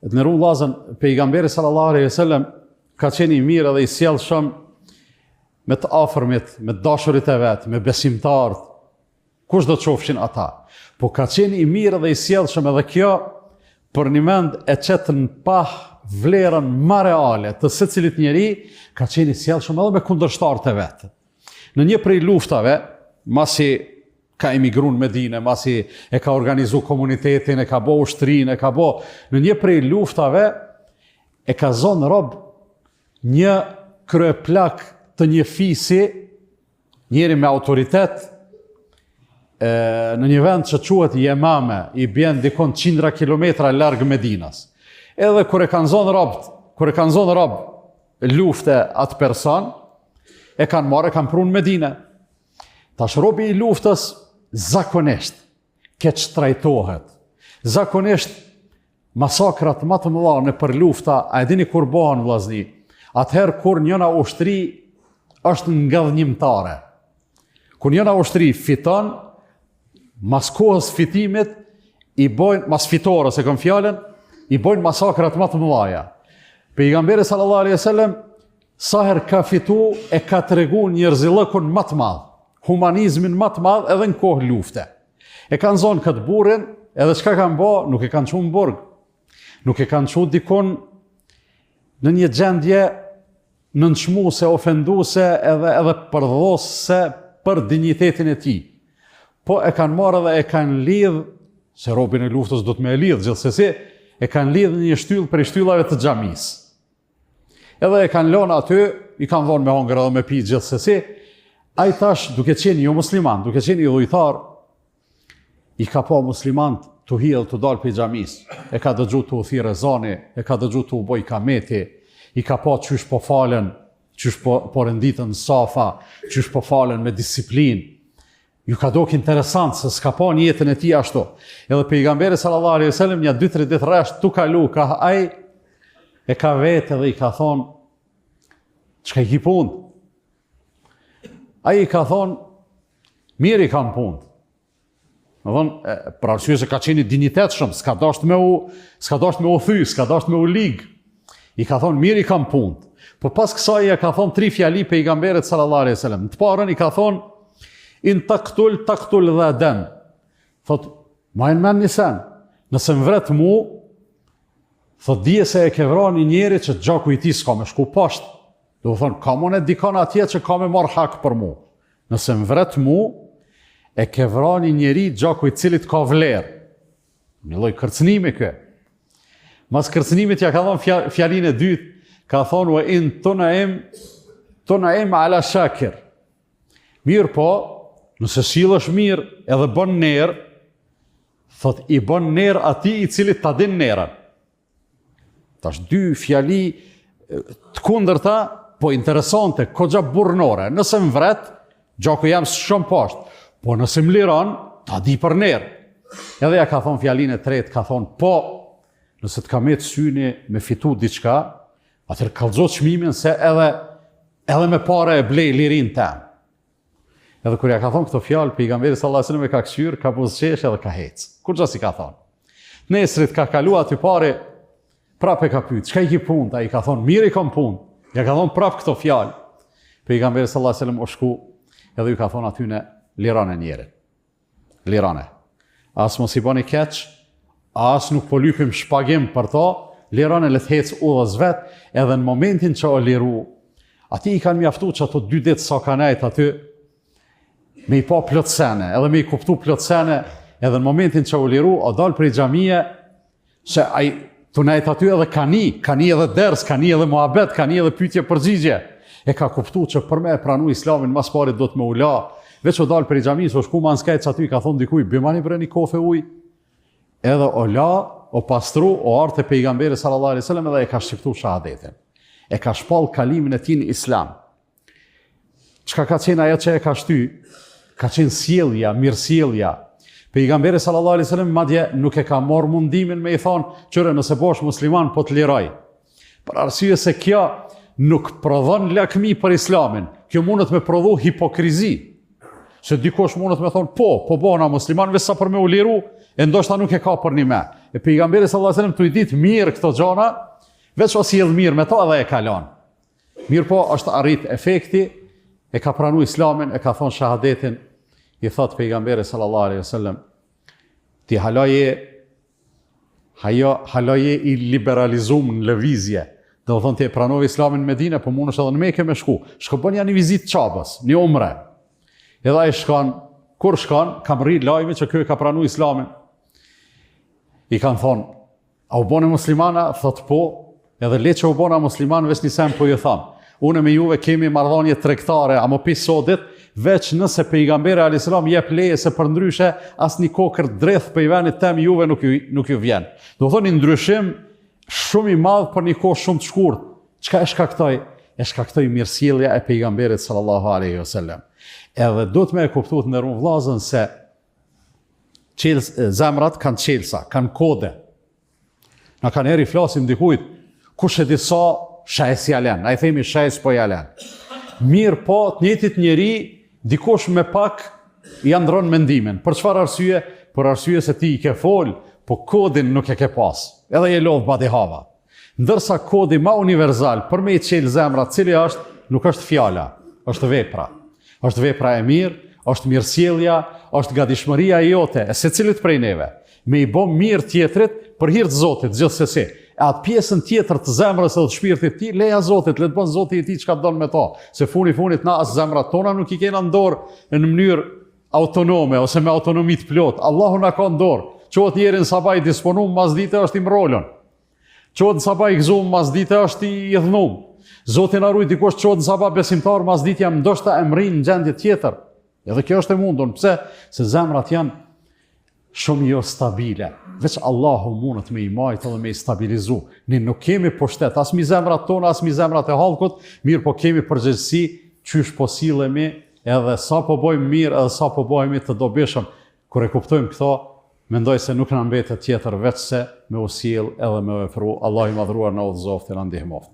Të nderuar vëllezër, pejgamberi sallallahu alejhi wasallam ka qenë i mirë dhe i sjellshëm me të afërmit, me dashurit e vet, me besimtarët, kush do të qofshin ata. Po ka qenë i mirë dhe i sjellshëm edhe kjo për një mend e qetë në pah vlerën më reale të secilit njeri, ka qenë i sjellshëm edhe me kundërshtarët e vet. Në një prej luftave, masi ka emigruar në Medinë, masi e ka organizuar komunitetin, e ka bo ushtrinë, e ka bo në një prej luftave, e ka zonë rob një kryeplak të një fisi, njeri me autoritet, në një vend që quhet Yemame, i bjen dikon 100 kilometra larg Medinas. Edhe kur e kanë zonë rob lufte atë person, e kanë marrë, e kanë prunë në Medinë. Tash robi i luftës zakonisht keq trajtohet. Zakonisht masakrat më të mëdha në për lufta, a e dini kur bëhen vllazni? Atëherë kur njëna ushtri është ngallënimtare. Kur njëna ushtri fiton, mas kohës fitimit i bojnë, mas fitore se kam fjalën, i bojnë masakrat më të mëdha. Pejgamberi sallallahu alejhi wasallam sa herë ka fitu e ka tregu njerëzillëkun më të madh, humanizmin më të madh edhe në kohë lufte. E kanë zonë këtë burrin, edhe çka kanë bë, nuk e kanë çuar në burg. Nuk e kanë çuar dikon në një gjendje nënçmuese, ofenduese edhe përdhose për dinjitetin e tij. Po e kanë marrë dhe e kanë lidh, se robin e luftës do të më lidh gjithsesi, e kanë lidh në një shtyllë prej shtyllave të xhamisë. Edhe e kanë lënë aty, i kanë dhënë me hongër edhe me pi gjithsesi. Ai tash, duke qenë jo musliman, duke qenë i dhujtar, i ka pa musliman të hidhë të dalë për xhamisë, e ka dëgju të u thirë ezani, e ka dëgju të u boj kameti, i ka pa qysh po falen, qysh po renditën safa, qysh po falen me disiplinë. Ju ka dok interesant se s'ka pa një jetën e tij ashtu. Edhe pejgamberi sallallahu alejhi wasallam një 2-3 ditë rresht tu kalu, ka ai e ka vetë dhe i ka thonë, çka i ki punë? Ai i ka thonë, mirë i kam punë. Më thonë, për arsye se ka qenë dinjitetshëm, s'ka dasht me u thy, s'ka dasht me u lig. I ka thonë, mirë i kam punë. Po pas kësaj e ka thonë 3 fjali pejgamberit sallallahu alejhi wasallam. Të parën i ka thonë, in taktul dhe den. Thot, ma e në men një sen, nëse më vret mu, thot, dije se e ke vrani njeri që gjaku i ti s'ka me shku pashtë. Do thonë, ka mone dikon atje që ka me marrë hak për mu. Nëse më vret mu, e ke vrani njeri gjaku i cilit ka vlerë. Një lloj kërcënimi kë. Mas kërcënimit ja ka thonë fjalin e dytë, ka thonë, wa in tunaim ala shakir. Mirë po, nëse sillesh mirë edhe bën nerë, thot i bën nerë ati i cilit ta din nerën. Tash 2 fjali të kundërta, po interesante, kogja burnore. Nëse më vret, gjaku jam shumë poshtë, po nëse më liron, ta di për nerë. Edhe ja ka thonë fjalin e tretë, ka thonë, po, nëse të ka me të syni me fitu diçka, atër kallëzo çmimin se edhe me pare e blej lirin tem. Edhe kur ja ka thonë këto fjalë, pejgamberi sallallahu alejhi wasallam e ka kthyer, ka buzëqesh edhe ka hec. Kur gjasi ka thonë. Nesrit ka kalu aty pare, prap e ka pyet, çka i ki punë? Ai ka thonë, mirë i kam punë. Ja ka thonë prap këto fjalë. Pejgamberi sallallahu alejhi wasallam u shku, edhe ju ka thonë atyne, lirane njerin. Lirane. As mos i bani keq, as nuk po lypim shpagim për to, lirane le të hec udhës vet, edhe në momentin që o liru, ati i kanë mjaftu që ato 2 ditë sa kanë ejt aty, me i pa plot sene, edhe me i kuptu plot sene, edhe në momentin që o liru, o dalë prej xhamie, se ai të nejt aty edhe kani edhe ders, kani edhe muhabet, kani edhe pyetje përgjigje. E ka kuptu që për me pranu islamin, mas parit do të me ula, veç o dalë prej xhamisë, o shku ma në skajt që aty, ka thonë dikuj, bimani bre një kofe uj, edhe o la, o pastru, o artë e pejgamberi sallallahu alejhi wasallam edhe e ka shqiptu shahadetin. E ka shpall kalimin e tij në islam. Çka ka qenë ajo që e ka shty? Ka qenë sjellja, mirësjellja. Pejgamberi sallallahu alejhi wasallam madje nuk e ka marrë mundimin me i thonë, "Qëre nëse bosh musliman po të liroj." Për arsye se kjo nuk prodhon lakmi për islamin. Kjo mundet me prodhu hipokrizi. Se dikush mundet me thonë, po bona musliman, veç sa për me u liru, e ndoshta nuk e ka për një me. E pejgamberi sallallahu alajhi wasallam tu i ditë mirë këto gjëra, veç o sjell mirë me to edhe e kalon. Mirë po, është arrit efekti, e ka pranu islamin, e ka thonë shahadetin, i thot pejgamberi sallallahu alajhi wasallam, ti halaje i liberalizum në lëvizje. Dhe o thonë ti e pranove islamin në Medinë, po mund është edhe në Mekë me shku. Shko bën një vizit qabës, një umre. Edhe ai shkon, kur shkon, kam rri lajme që kjo e ka pranu islamin. I kanë thonë, a u bone muslimana? Thot po, edhe le që u bona musliman, veç një sem po ju thamë. Unë me juve kemi marrëdhënie tregtare, a më pisodit, veç nëse pejgamberi alayhis salam jep leje se për ndryshe asnjë kokër dreth për i venit tem juve nuk ju vjen. Do thoni ndryshim shumë i madh për një kohë shumë të shkurt. Çka e shkaktoi? E shkaktoi mirësjellja e pejgamberit sallallahu alaihi wasallam. Edhe duhet me e kuptuar të ndërruar vllazën se zemrat kanë çelësa, kanë kode. Na kanë eri flasim dikujt, kush e di sa shes jalen, a i themi shes po jalen. Mirë po, të njëjtit njeri, dikush me pak i andron mendimin. Për çfarë arsye? Për arsye se ti i ke fol, po kodin nuk e ke pas. Edhe je lodh badi hava. Ndërsa kodi ma universal për me i qelë zemra, cili është, nuk është fjala, është vepra. Është vepra e mirë, është mirësjellja, është gatishmëria e jote, e secilit prej neve. Me i bë mirë tjetrit për hir të Zotit, gjithsesi. E atë pjesën tjetër të zemrës edhe të shpirtit ti, leja Zotit, le të bën Zoti i ti çka don me to. Se funit na as zemrat tona nuk i kena në dorë në mënyrë autonome ose me autonomi të plot. Allahu na ka në dorë. Qohet njeri në sabaj disponum, mas dite është i mrolon. Qohet në sabaj i gëzum, mas dite është i dhënum. Zoti na ruaj dikush qohet në sabaj besimtar, mas dite jam ndoshta e mrin në gjendje tjetër. Edhe kjo është e mundur. Pse? Se zemrat janë shumë jo stabile. Veç Allahu mundet me i majtë dhe me i stabilizu. Ne nuk kemi pushtet, as mi zemrat tona, as mi zemrat e hallkut, mirë po kemi përgjegjësi qysh po sillemi, edhe sa po bojmë mirë, edhe sa po bojmë të dobishëm. Kur e kuptojmë këto, mendoj se nuk na mbetet tjetër veç se me u sjell edhe me u ofru. Allahu i madhruar na udhëzoft e na ndihmoft.